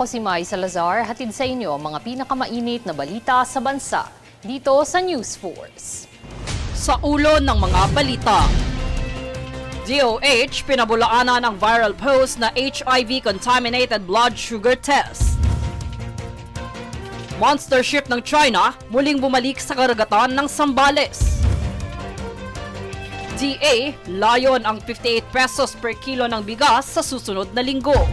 Ako si Mai Salazar, hatid sa inyo ang mga pinakamainit na balita sa bansa dito sa News Force. Sa ulo ng mga balita, DOH pinabulaanan ang viral post na HIV-contaminated blood sugar test. Monster ship ng China muling bumalik sa karagatan ng Zambales. DA, layon ang 58 pesos per kilo ng bigas sa susunod na linggo.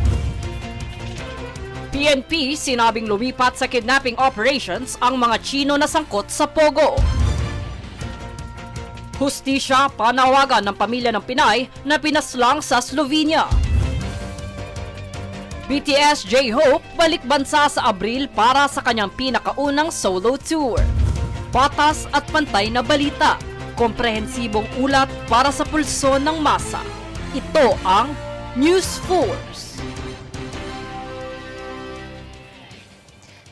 PNP, sinabing lumipat sa kidnapping operations ang mga Chino na sangkot sa Pogo. Hustisya, panawagan ng pamilya ng Pinay na pinaslang sa Slovenia. BTS J-Hope balik bansa sa Abril para sa kanyang pinakaunang solo tour. Patas at pantay na balita, komprehensibong ulat para sa pulso ng masa. Ito ang News Force.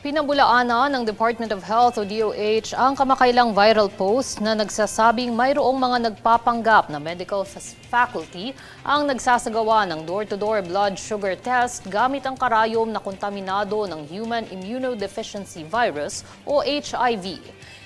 Pinabulaanan ng Department of Health o DOH ang kamakailang viral post na nagsasabing mayroong mga nagpapanggap na medical faculty ang nagsasagawa ng door-to-door blood sugar test gamit ang karayom na kontaminado ng Human Immunodeficiency Virus o HIV.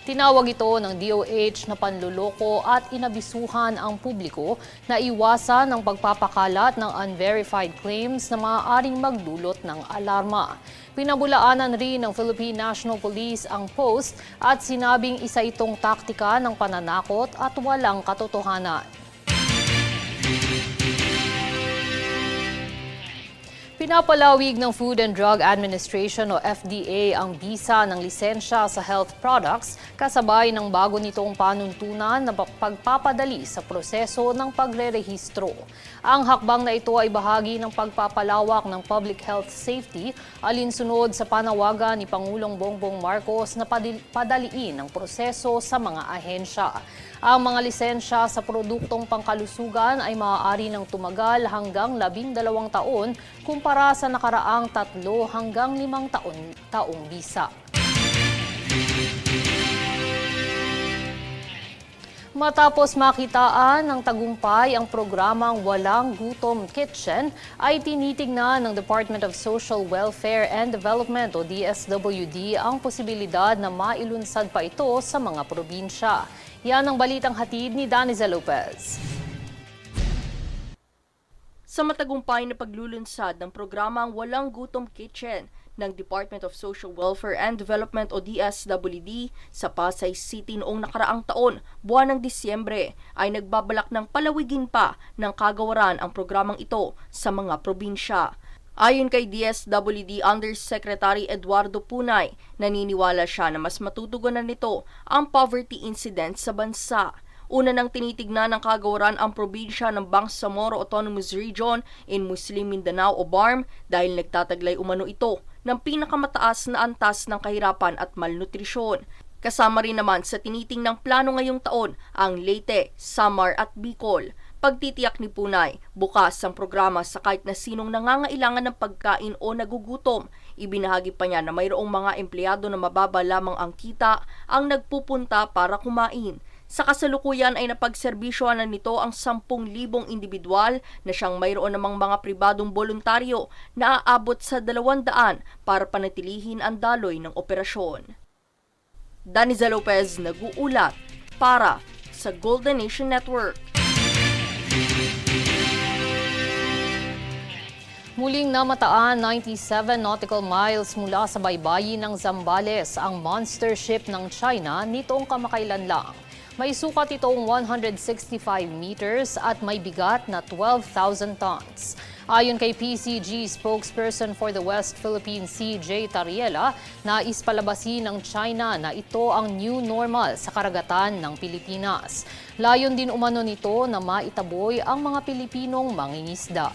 Tinawag ito ng DOH na panluloko at inabisuhan ang publiko na iwasan ang pagpapakalat ng unverified claims na maaaring magdulot ng alarma. Pinabulaanan rin ng Philippine National Police ang post at sinabing isa itong taktika ng pananakot at walang katotohanan. Pinapalawig ng Food and Drug Administration o FDA ang bisa ng lisensya sa health products kasabay ng bago nitong panuntunan na pagpapadali sa proseso ng pagrerehistro. Ang hakbang na ito ay bahagi ng pagpapalawak ng public health safety alinsunod sa panawagan ni Pangulong Bongbong Marcos na padaliin ang proseso sa mga ahensya. Ang mga lisensya sa produktong pangkalusugan ay maaari ng tumagal hanggang 12 taon kumpara sa nakaraang 3 hanggang 5 taong bisa. Matapos makitaan ng tagumpay ang programang Walang Gutom Kitchen, ay tinitignan ng Department of Social Welfare and Development o DSWD ang posibilidad na mailunsad pa ito sa mga probinsya. Yan ang balitang hatid ni Daniza Lopez. Sa matagumpay na paglulunsad ng programang Walang Gutom Kitchen ng Department of Social Welfare and Development o DSWD sa Pasay City noong nakaraang taon, buwan ng Disyembre, ay nagbabalak ng palawigin pa ng kagawaran ang programang ito sa mga probinsya. Ayon kay DSWD Undersecretary Eduardo Punay, naniniwala siya na mas matutugunan nito ang poverty incidence sa bansa. Una nang tinitignan ng kagawaran ang probinsya ng Bangsamoro Autonomous Region in Muslim Mindanao o BARM dahil nagtataglay umano ito ng pinakamataas na antas ng kahirapan at malnutrisyon. Kasama rin naman sa tinitingnang plano ngayong taon ang Leyte, Samar at Bicol. Pagtitiyak ni Punay, bukas ang programa sa kahit na sinong nangangailangan ng pagkain o nagugutom. Ibinahagi pa niya na mayroong mga empleyado na mababa lamang ang kita ang nagpupunta para kumain. Sa kasalukuyan ay napagserbisyohan na nito ang 10,000 individual na siyang mayroon namang mga pribadong voluntaryo na aabot sa 200 para panatilihin ang daloy ng operasyon. Daniza Lopez nag-uulat para sa Golden Nation Network. Muling namataan 97 nautical miles mula sa baybayin ng Zambales ang monster ship ng China nitong kamakailan lang. May sukat itong 165 meters at may bigat na 12,000 tons. Ayon kay PCG spokesperson for the West Philippine Sea, J. Tariela, nais palabasin ng China na ito ang new normal sa karagatan ng Pilipinas. Layon din umano nito na maitaboy ang mga Pilipinong mangingisda.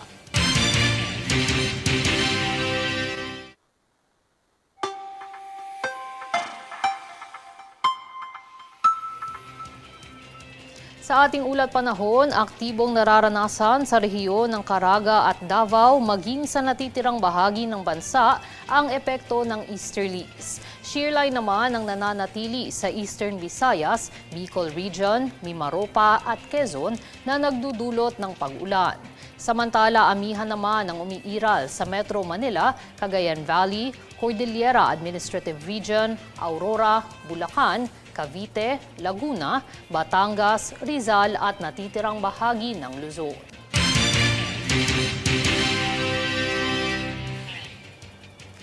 Sa ating ulat panahon, aktibong nararanasan sa rehiyon ng Caraga at Davao maging sa natitirang bahagi ng bansa ang epekto ng easterlies. Shearline naman ang nananatili sa Eastern Visayas, Bicol Region, Mimaropa at Quezon na nagdudulot ng pag-ulan. Samantala, amihan naman ang umiiral sa Metro Manila, Cagayan Valley, Cordillera Administrative Region, Aurora, Bulacan, Cavite, Laguna, Batangas, Rizal at natitirang bahagi ng Luzon.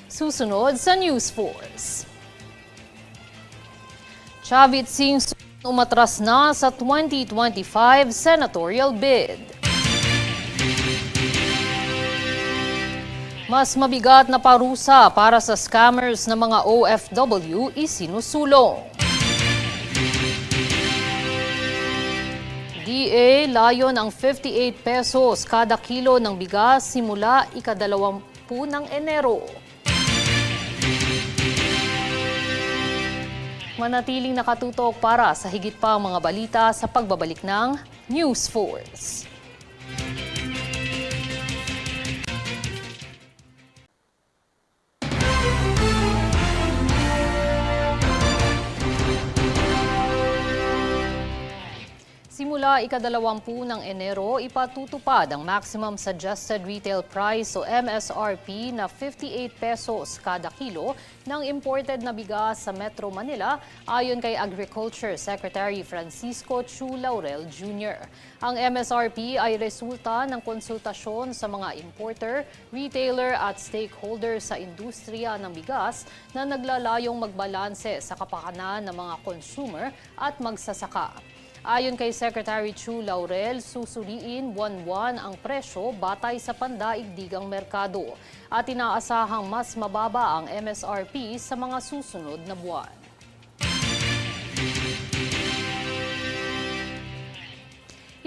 Susunod sa News Force. Chavit Singh umatras na sa 2025 senatorial bid. Mas mabigat na parusa para sa scammers ng mga OFW isinusulong. DA layon ang 58 pesos kada kilo ng bigas simula ika-20 ng Enero. Manatiling nakatutok para sa higit pang mga balita sa pagbabalik ng News Force. Simula ika-20 ng Enero, ipatutupad ang Maximum Suggested Retail Price o MSRP na 58 pesos kada kilo ng imported na bigas sa Metro Manila ayon kay Agriculture Secretary Francisco Chu Laurel Jr. Ang MSRP ay resulta ng konsultasyon sa mga importer, retailer at stakeholders sa industriya ng bigas na naglalayong magbalanse sa kapakanan ng mga consumer at magsasaka. Ayon kay Secretary Chu Laurel, susuriin buwan-buwan ang presyo batay sa pandaigdigang merkado at inaasahang mas mababa ang MSRP sa mga susunod na buwan.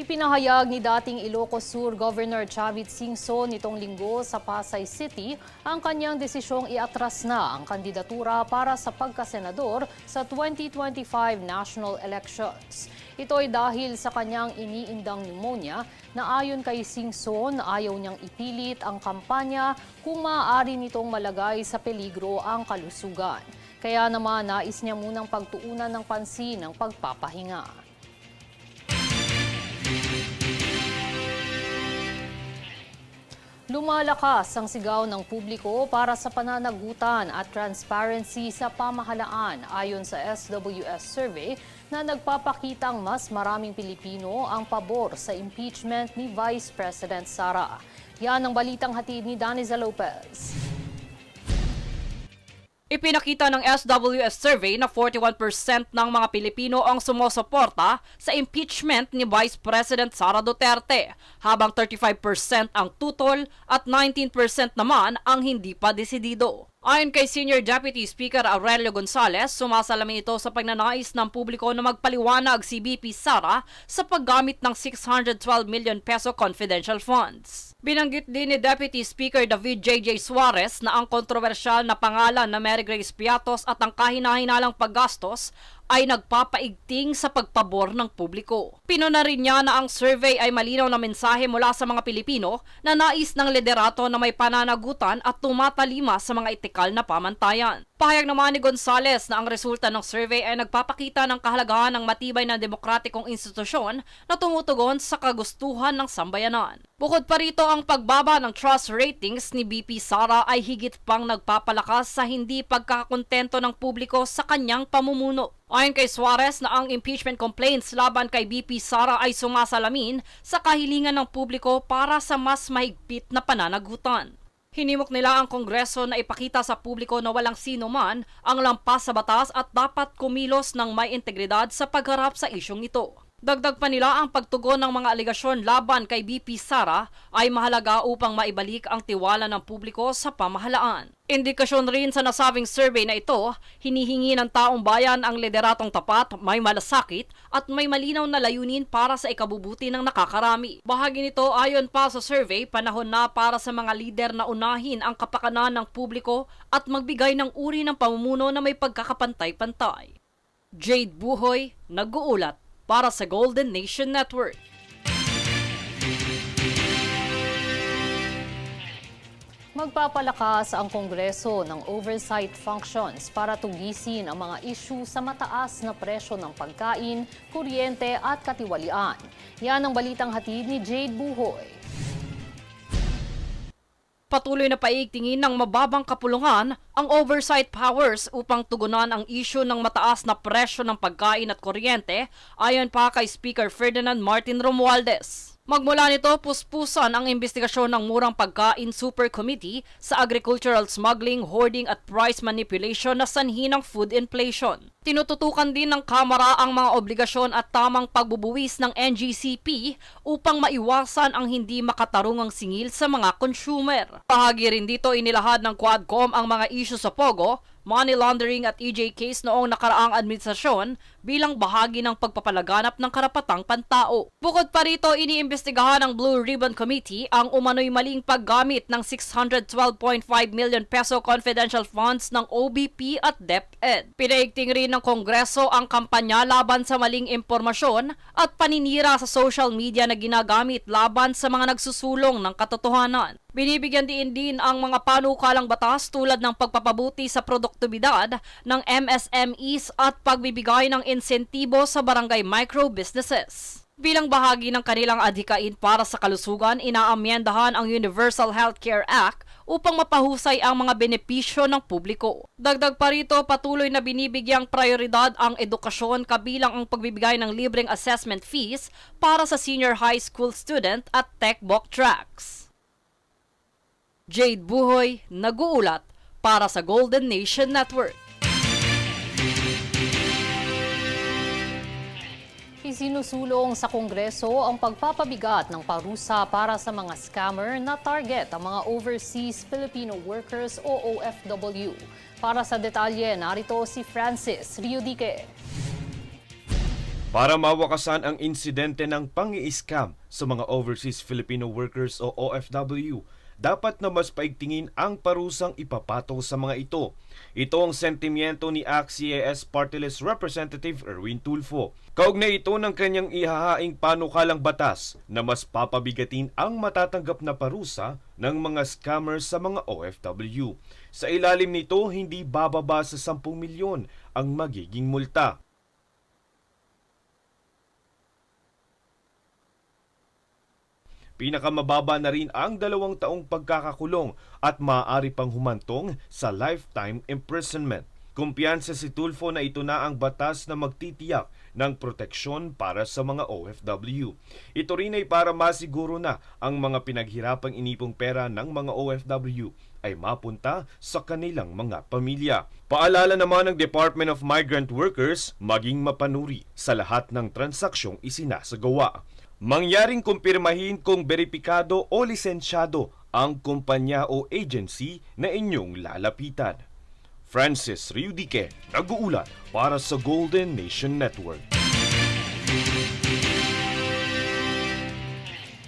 Ipinahayag ni dating Ilocos Sur Governor Chavit Singson nitong linggo sa Pasay City ang kanyang desisyong iatras na ang kandidatura para sa pagkasenador sa 2025 national elections. Ito ay dahil sa kanyang iniindang pneumonia na ayon kay Singson ayaw niyang ipilit ang kampanya kung maaari nitong malagay sa peligro ang kalusugan. Kaya naman nais niya munang pagtuunan ng pansin ng pagpapahinga. Lumalakas ang sigaw ng publiko para sa pananagutan at transparency sa pamahalaan ayon sa SWS survey na nagpapakitang mas maraming Pilipino ang pabor sa impeachment ni Vice President Sara. Yan ang balitang hatid ni Daniza Lopez. Ipinakita ng SWS survey na 41% ng mga Pilipino ang sumusuporta sa impeachment ni Vice President Sara Duterte, habang 35% ang tutol at 19% naman ang hindi pa desidido. Ayon kay Senior Deputy Speaker Aurelio Gonzales, sumasalamin ito sa pagnanais ng publiko na magpaliwanag si VP Sara sa paggamit ng 612 million peso confidential funds. Binanggit din ni Deputy Speaker David J.J. Suarez na ang kontrobersyal na pangalan na Mary Grace Piatos at ang kahina-hinalang paggastos ay nagpapaigting sa pagpabor ng publiko. Pinuna rin niya na ang survey ay malinaw na mensahe mula sa mga Pilipino na nais ng liderato na may pananagutan at tumatalima sa mga etikal na pamantayan. Pahayag naman ni Gonzales na ang resulta ng survey ay nagpapakita ng kahalagahan ng matibay na demokratikong institusyon na tumutugon sa kagustuhan ng sambayanan. Bukod pa rito, ang pagbaba ng trust ratings ni BP Sara ay higit pang nagpapalakas sa hindi pagkakakontento ng publiko sa kanyang pamumuno. Ayon kay Suarez na ang impeachment complaints laban kay BP Sara ay sumasalamin sa kahilingan ng publiko para sa mas mahigpit na pananagutan. Hinimok nila ang Kongreso na ipakita sa publiko na walang sino man ang lampas sa batas at dapat kumilos ng may integridad sa pagharap sa isyong ito. Dagdag pa nila ang pagtugon ng mga aligasyon laban kay BP Sara ay mahalaga upang maibalik ang tiwala ng publiko sa pamahalaan. Indikasyon rin sa nasabing survey na ito, hinihingi ng taong bayan ang lideratong tapat, may malasakit at may malinaw na layunin para sa ikabubuti ng nakakarami. Bahagi nito ayon pa sa survey, panahon na para sa mga lider na unahin ang kapakanan ng publiko at magbigay ng uri ng pamumuno na may pagkakapantay-pantay. Jade Buhoy, nag-uulat para sa Golden Nation Network. Magpapalakas ang Kongreso ng oversight functions para tugisin ang mga issue sa mataas na presyo ng pagkain, kuryente at katiwalian. Yan ang balitang hatid ni Jade Buhoy. Patuloy na paigtingin ng mababang kapulungan ang oversight powers upang tugunan ang isyu ng mataas na presyo ng pagkain at kuryente ayon pa kay Speaker Ferdinand Martin Romualdez. Magmula nito, puspusan ang investigasyon ng Murang Pagkain Super Committee sa agricultural smuggling, hoarding at price manipulation na sanhi ng food inflation. Tinututukan din ng Kamara ang mga obligasyon at tamang pagbubuwis ng NGCP upang maiwasan ang hindi makatarungang singil sa mga consumer. Bahagi rin dito inilahad ng Quadcom ang mga isyu sa Pogo, money laundering at EJ case noong nakaraang administrasyon bilang bahagi ng pagpapalaganap ng karapatang pantao. Bukod pa rito, iniimbestigahan ng Blue Ribbon Committee ang umano'y maling paggamit ng 612.5 million peso confidential funds ng OBP at DepEd. Pinaigting rin ng Kongreso ang kampanya laban sa maling impormasyon at paninira sa social media na ginagamit laban sa mga nagsusulong ng katotohanan. Binibigyan din ang mga panukalang batas tulad ng pagpapabuti sa produktibidad ng MSMEs at pagbibigay ng insentibo sa barangay micro-businesses. Bilang bahagi ng kanilang adhikain para sa kalusugan, inaamyendahan ang Universal Healthcare Act upang mapahusay ang mga benepisyo ng publiko. Dagdag pa rito, patuloy na binibigyang prioridad ang edukasyon kabilang ang pagbibigay ng libreng assessment fees para sa senior high school student at tech-book tracks. Jade Buhoy, nag-uulat para sa Golden Nation Network. Isinusulong sa Kongreso ang pagpapabigat ng parusa para sa mga scammer na target ang mga overseas Filipino workers o OFW. Para sa detalye, narito si Francis Riudique. Para mawakasan ang insidente ng pang-i-scam sa mga overseas Filipino workers o OFW, dapat na mas paigtingin ang parusang ipapatol sa mga ito. Ito ang sentimiento ni ACT-CIS Party List Representative Erwin Tulfo. Kaugnay ito ng kanyang ihahaing panukalang batas na mas papabigatin ang matatanggap na parusa ng mga scammers sa mga OFW. Sa ilalim nito, hindi bababa sa 10 milyon ang magiging multa. Pinakamababa na rin ang 2 taong pagkakakulong at maaari pang humantong sa lifetime imprisonment. Kumpiyansa si Tulfo na ito na ang batas na magtitiyak ng proteksyon para sa mga OFW. Ito rin ay para masiguro na ang mga pinaghirapang inipong pera ng mga OFW ay mapunta sa kanilang mga pamilya. Paalala naman ng Department of Migrant Workers maging mapanuri sa lahat ng transaksyong isinasagawa. Mangyaring kumpirmahin kung beripikado o lisensyado ang kumpanya o agency na inyong lalapitan. Francis Riudique, nag-uulat para sa Golden Nation Network.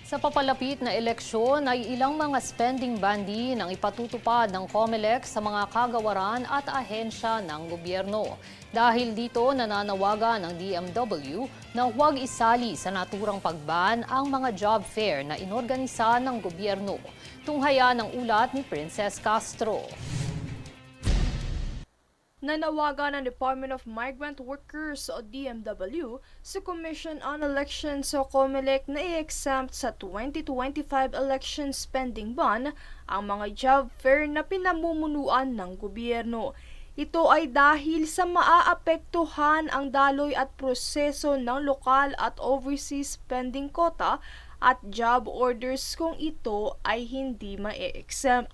Sa papalapit na eleksyon ay ilang mga spending ban din ang ipatutupad ng COMELEC sa mga kagawaran at ahensya ng gobyerno. Dahil dito, nananawagan ng DMW na huwag isali sa naturang pagban ang mga job fair na inorganisa ng gobyerno. Tunghaya ng ulat ni Princess Castro. Nanawagan ng Department of Migrant Workers o DMW sa Commission on Elections o COMELEC na i-exempt sa 2025 election spending ban ang mga job fair na pinamumunuan ng gobyerno. Ito ay dahil sa maaapektuhan ang daloy at proseso ng lokal at overseas spending quota at job orders kung ito ay hindi ma-exempt.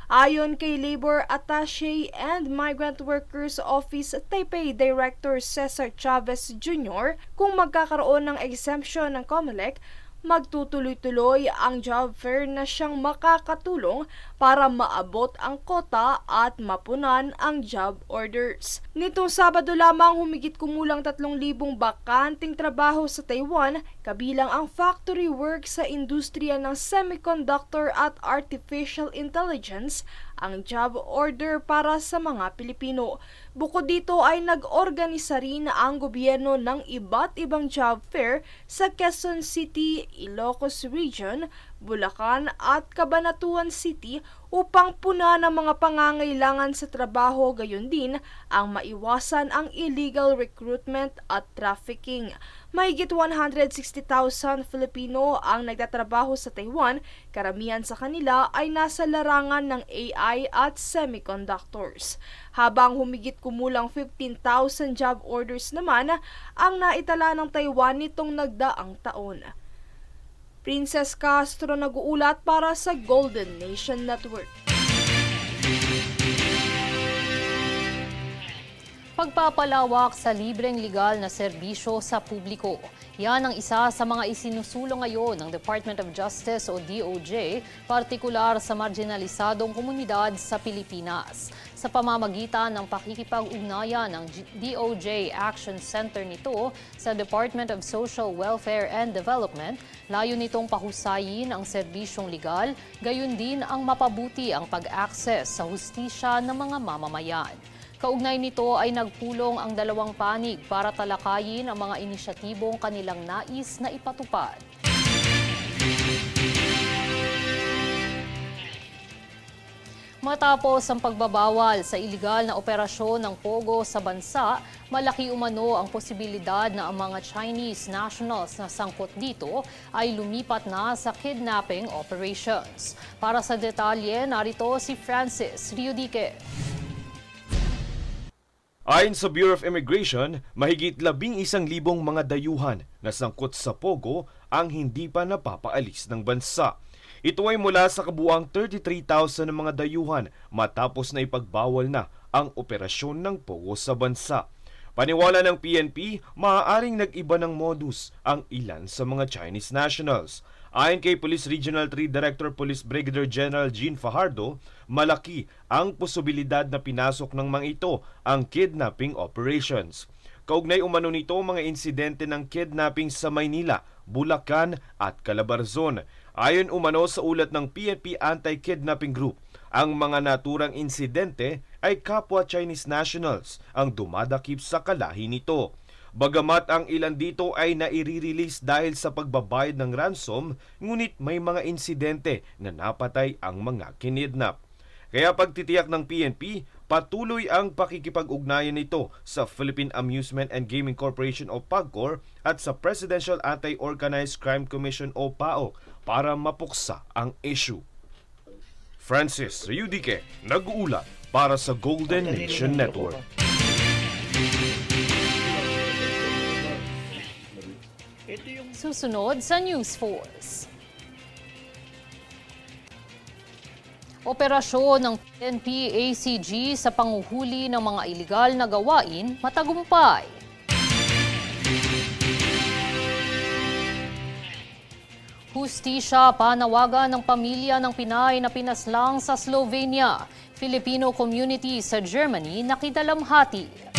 Ayon kay Labor Attaché and Migrant Workers Office Taipei Director Cesar Chavez Jr., kung magkakaroon ng exemption ng COMELEC, magtutuloy-tuloy ang job fair na siyang makakatulong para maabot ang kota at mapunan ang job orders. Nitong Sabado lamang humigit kumulang 3,000 bakanting trabaho sa Taiwan, kabilang ang factory work sa industriya ng semiconductor at artificial intelligence, ang job order para sa mga Pilipino. Bukod dito ay nag-organisa rin ang gobyerno ng iba't ibang job fair sa Quezon City, Ilocos Region, Bulacan at Cabanatuan City upang puna ng mga pangangailangan sa trabaho, gayon din ang maiwasan ang illegal recruitment at trafficking. Mahigit 160,000 Filipino ang nagtatrabaho sa Taiwan, karamihan sa kanila ay nasa larangan ng AI at semiconductors. Habang humigit kumulang 15,000 job orders naman ang naitala ng Taiwan nitong nagdaang taon. Princess Castro nag-uulat para sa Golden Nation Network. Pagpapalawak sa libreng legal na serbisyo sa publiko. Yan ang isa sa mga isinusulong ngayon ng Department of Justice o DOJ, partikular sa marginalisadong komunidad sa Pilipinas. Sa pamamagitan ng pakikipag-ugnayan ng DOJ Action Center nito sa Department of Social Welfare and Development, layo nitong pahusayin ang serbisyong legal, gayon din ang mapabuti ang pag-access sa hustisya ng mga mamamayan. Kaugnay nito ay nagpulong ang dalawang panig para talakayin ang mga inisyatibong kanilang nais na ipatupad. Matapos ang pagbabawal sa iligal na operasyon ng pogo sa bansa, malaki umano ang posibilidad na ang mga Chinese nationals na sangkot dito ay lumipat na sa kidnapping operations. Para sa detalye, narito si Francis Riudique. Ayon sa Bureau of Immigration, mahigit 11,000 mga dayuhan na sangkot sa pogo ang hindi pa napapaalis ng bansa. Ito ay mula sa kabuuang 33,000 na mga dayuhan matapos na ipagbawal na ang operasyon ng pogo sa bansa. Paniwala ng PNP, maaaring nag-iba ng modus ang ilan sa mga Chinese nationals. Ayon kay Police Regional 3 Director Police Brigadier General Jean Fajardo, malaki ang posibilidad na pinasok ng mga ito ang kidnapping operations. Kaugnay umano nito mga insidente ng kidnapping sa Maynila, Bulacan at Calabarzon. Ayon umano sa ulat ng PNP Anti-Kidnapping Group, ang mga naturang insidente ay kapwa Chinese nationals ang dumadakip sa kalahi nito. Bagamat ang ilan dito ay naire-release dahil sa pagbabayad ng ransom, ngunit may mga insidente na napatay ang mga kinidnap. Kaya pagtitiyak ng PNP, patuloy ang pakikipag-ugnayan nito sa Philippine Amusement and Gaming Corporation o PAGCOR at sa Presidential Anti-Organized Crime Commission o PAO para mapuksa ang issue. Francis Riudique, nag-uulat para sa Golden Nation Network. Susunod sa News Force. Operasyon ng PNP-ACG sa panguhuli ng mga iligal na gawain matagumpay. Hustisya, panawagan ng pamilya ng Pinay na pinaslang sa Slovenia. Filipino community sa Germany nakidalamhati.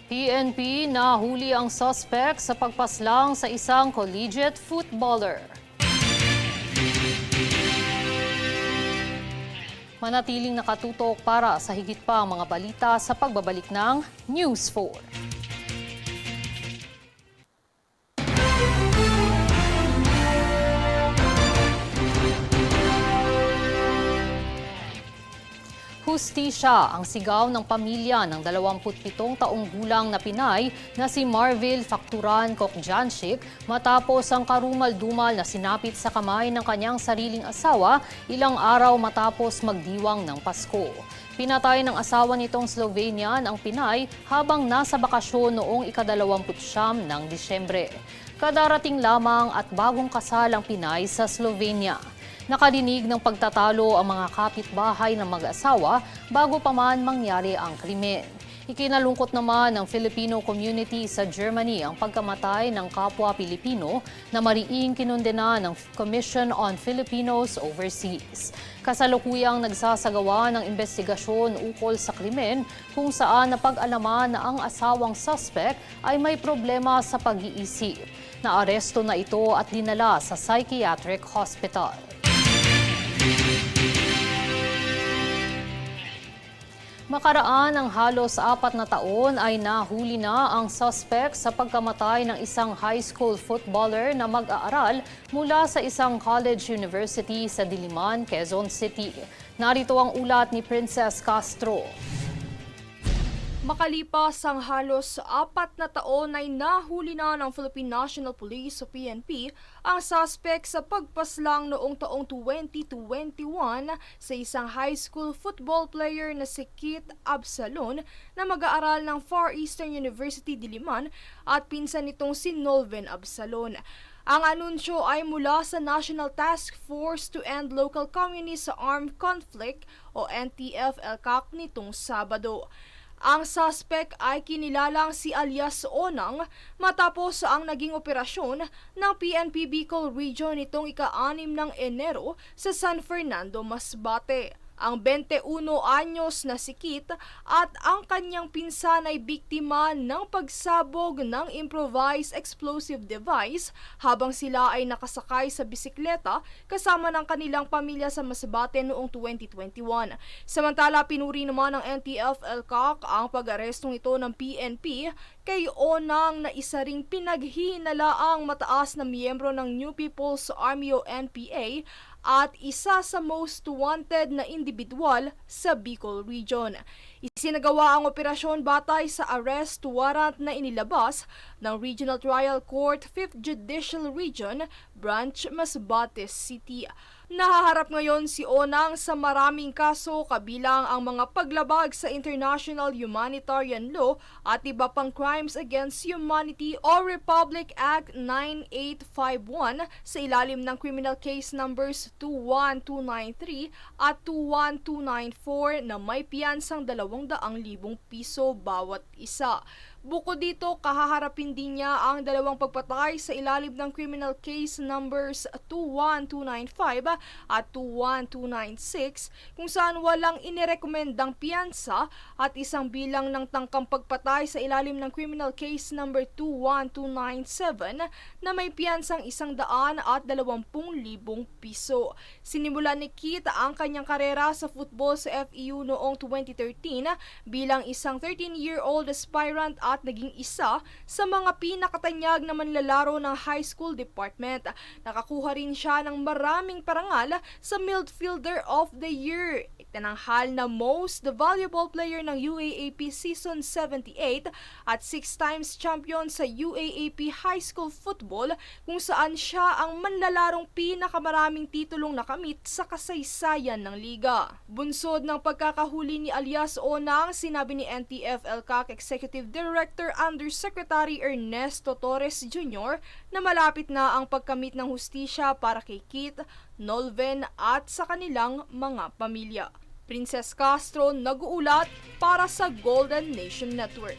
PNP nahuli ang suspect sa pagpaslang sa isang collegiate footballer. Manatiling nakatutok para sa higit pa ang mga balita sa pagbabalik ng News 4. Hustisya ang sigaw ng pamilya ng 27 taong gulang na Pinay na si Marvil Facturan Kokjanchik matapos ang karumal-dumal na sinapit sa kamay ng kanyang sariling asawa ilang araw matapos magdiwang ng Pasko. Pinatay ng asawa nitong Slovenian ang Pinay habang nasa bakasyon noong ika-29 ng Disyembre. Kadarating lamang at bagong kasal ang Pinay sa Slovenia. Nakadinig ng pagtatalo ang mga kapitbahay ng mag-asawa bago pa man mangyari ang krimen. Ikinalungkot naman ng Filipino community sa Germany ang pagkamatay ng kapwa Pilipino na mariing kinondena ng Commission on Filipinos Overseas. Kasalukuyang nagsasagawa ng investigasyon ukol sa krimen kung saan napag-alaman na ang asawang suspect ay may problema sa pag-iisip. Naaresto na ito at dinala sa psychiatric hospital. Makaraan ang halos 4 na taon ay nahuli na ang suspect sa pagkamatay ng isang high school footballer na mag-aaral mula sa isang college university sa Diliman, Quezon City. Narito ang ulat ni Princess Castro. Makalipas ang halos 4 na taon ay nahuli na ng Philippine National Police o PNP ang suspect sa pagpaslang noong taong 2021 sa isang high school football player na si Kit Absalon na mag-aaral ng Far Eastern University Diliman at pinsan nitong si Nolven Absalon. Ang anunsyo ay mula sa National Task Force to End Local Communist Armed Conflict o NTF-ELCAC nitong Sabado. Ang suspect ay kinilalang si alias Onang matapos ang naging operasyon ng PNP Bicol Region nitong ika-6 ng Enero sa San Fernando, Masbate. Ang 21 anyos na si Kit at ang kanyang pinsan ay biktima ng pagsabog ng improvised explosive device habang sila ay nakasakay sa bisikleta kasama ng kanilang pamilya sa Masbate noong 2021. Samantala, pinuri naman ng NTF-ELCAC ang pag-arestong ito ng PNP kay Onang na isa ring pinaghinalaang mataas na miyembro ng New People's Army o NPA at isa sa most wanted na individual sa Bicol Region. Isinagawa ang operasyon batay sa arrest warrant na inilabas ng Regional Trial Court 5th Judicial Region, Branch Masbate City. Nahaharap ngayon si Onang sa maraming kaso kabilang ang mga paglabag sa international humanitarian law at iba pang crimes against humanity o Republic Act 9851 sa ilalim ng criminal case numbers 21293 at 21294 na may piyansang 200,000 piso bawat isa. Bukod dito, kahaharapin din niya ang 2 pagpatay sa ilalim ng criminal case numbers 21295 at 21296 kung saan walang inirekomendang piyansa at isang bilang ng tangkang pagpatay sa ilalim ng criminal case number 21297 na may piyansang 100,000 at 20,000 piso. Sinimulan ni Kit ang kanyang karera sa football sa FEU noong 2013 bilang isang 13-year-old aspirant at naging isa sa mga pinakatanyag na manlalaro ng high school department. Nakakuha rin siya ng maraming parangal sa Midfielder of the Year, itinanghal na Most Valuable Player ng UAAP Season 78 at 6 times champion sa UAAP High School Football kung saan siya ang manlalarong pinakamaraming titulong nakamit sa kasaysayan ng liga. Bunsod ng pagkakahuli ni alias Onang, sinabi ni NTF-ELCAC Executive Director Undersecretary Ernesto Torres Jr. na malapit na ang pagkamit ng hustisya para kay Kit, Nolven at sa kanilang mga pamilya. Princess Castro nag-uulat para sa Golden Nation Network.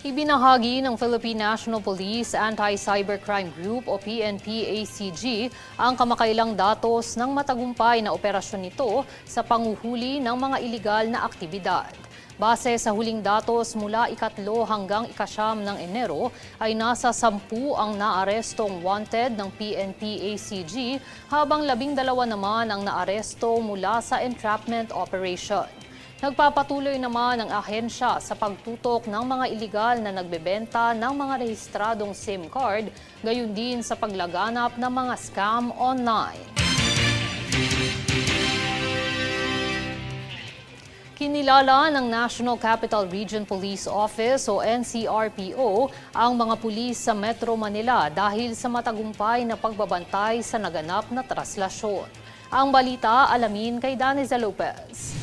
Ibinahagi ng Philippine National Police Anti-Cybercrime Group o PNP-ACG ang kamakailang datos ng matagumpay na operasyon nito sa panguhuli ng mga iligal na aktibidad. Base sa huling datos mula ika-3 hanggang ika-9 ng Enero ay nasa 10 ang naarestong wanted ng PNP-ACG habang 12 naman ang naaresto mula sa entrapment operation. Nagpapatuloy naman ang ahensya sa pagtutok ng mga iligal na nagbebenta ng mga rehistradong SIM card, gayon din sa paglaganap ng mga scam online. Kinilala ng National Capital Region Police Office o NCRPO ang mga pulis sa Metro Manila dahil sa matagumpay na pagbabantay sa naganap na traslasyon. Ang balita alamin kay Daniza Lopez.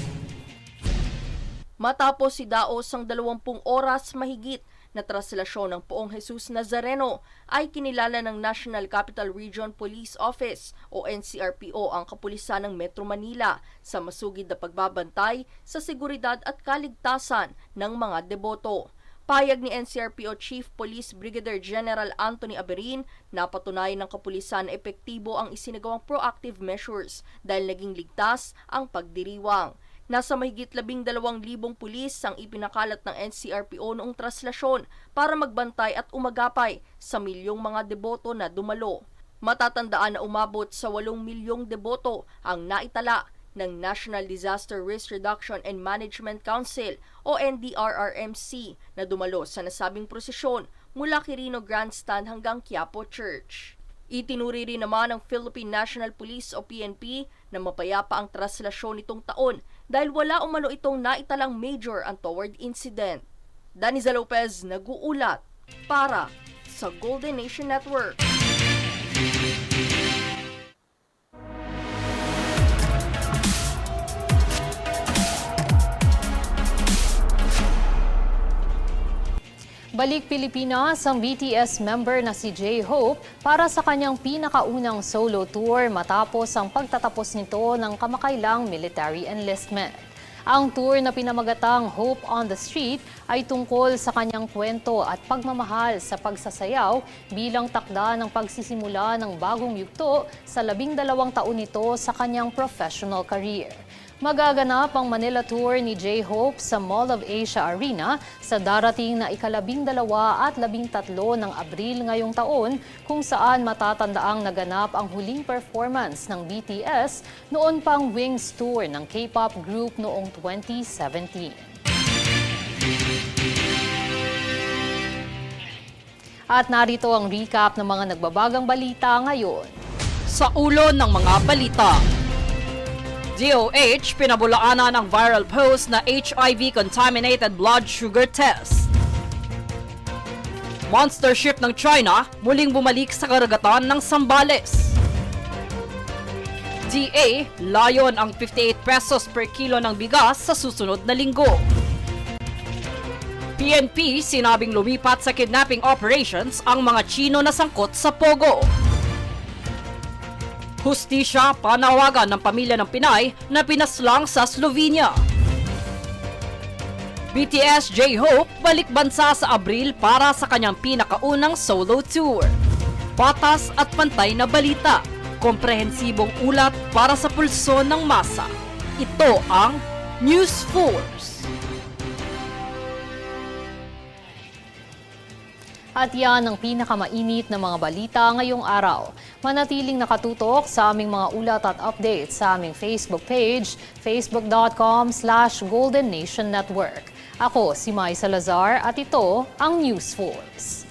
Matapos si Daos ang 20 oras mahigit na traslasyon ng Poong Jesus Nazareno ay kinilala ng National Capital Region Police Office o NCRPO ang kapulisan ng Metro Manila sa masugid na pagbabantay sa seguridad at kaligtasan ng mga deboto. Payag ni NCRPO Chief Police Brigadier General Anthony Aberin na patunayan ng kapulisan na epektibo ang isinagawang proactive measures dahil naging ligtas ang pagdiriwang. Nasa mahigit 12,000 pulis ang ipinakalat ng NCRPO noong traslasyon para magbantay at umagapay sa milyong mga deboto na dumalo. Matatandaan na umabot sa 8 milyong deboto ang naitala ng National Disaster Risk Reduction and Management Council o NDRRMC na dumalo sa nasabing prosesyon mula Quirino Grandstand hanggang Quiapo Church. Itinuri rin naman ng Philippine National Police o PNP na mapayapa ang traslasyon nitong taon dahil wala umano itong naitalang major untoward incident. Daniza Lopez nag-uulat para sa Golden Nation Network. Balik Pilipinas ang BTS member na si J-Hope para sa kanyang pinakaunang solo tour matapos ang pagtatapos nito ng kamakailang military enlistment. Ang tour na pinamagatang Hope on the Street ay tungkol sa kanyang kwento at pagmamahal sa pagsasayaw bilang takda ng pagsisimula ng bagong yugto sa 12 taon nito sa kanyang professional career. Magaganap ang Manila Tour ni J-Hope sa Mall of Asia Arena sa darating na ika-12 at 13 ng Abril ngayong taon kung saan matatandaang naganap ang huling performance ng BTS noon pang Wings Tour ng K-pop group noong 2017. At narito ang recap ng mga nagbabagang balita ngayon. Sa ulo ng mga balita, DOH pinabulaanan ang viral post na HIV-contaminated blood sugar test. Monster ship ng China muling bumalik sa karagatan ng Zambales. DA, layon ang 58 pesos per kilo ng bigas sa susunod na linggo. PNP sinabing lumipat sa kidnapping operations ang mga Chino na sangkot sa Pogo. Hustisya, panawagan ng pamilya ng Pinay na pinaslang sa Slovenia. BTS J-Hope balik bansa sa Abril para sa kanyang pinakaunang solo tour. Patas at pantay na balita, komprehensibong ulat para sa pulso ng masa. Ito ang News Force. At yan ang pinakamainit na mga balita ngayong araw. Manatiling nakatutok sa aming mga ulat at updates sa aming Facebook page, facebook.com/Golden Nation Network. Ako si Mai Salazar at ito ang News Force.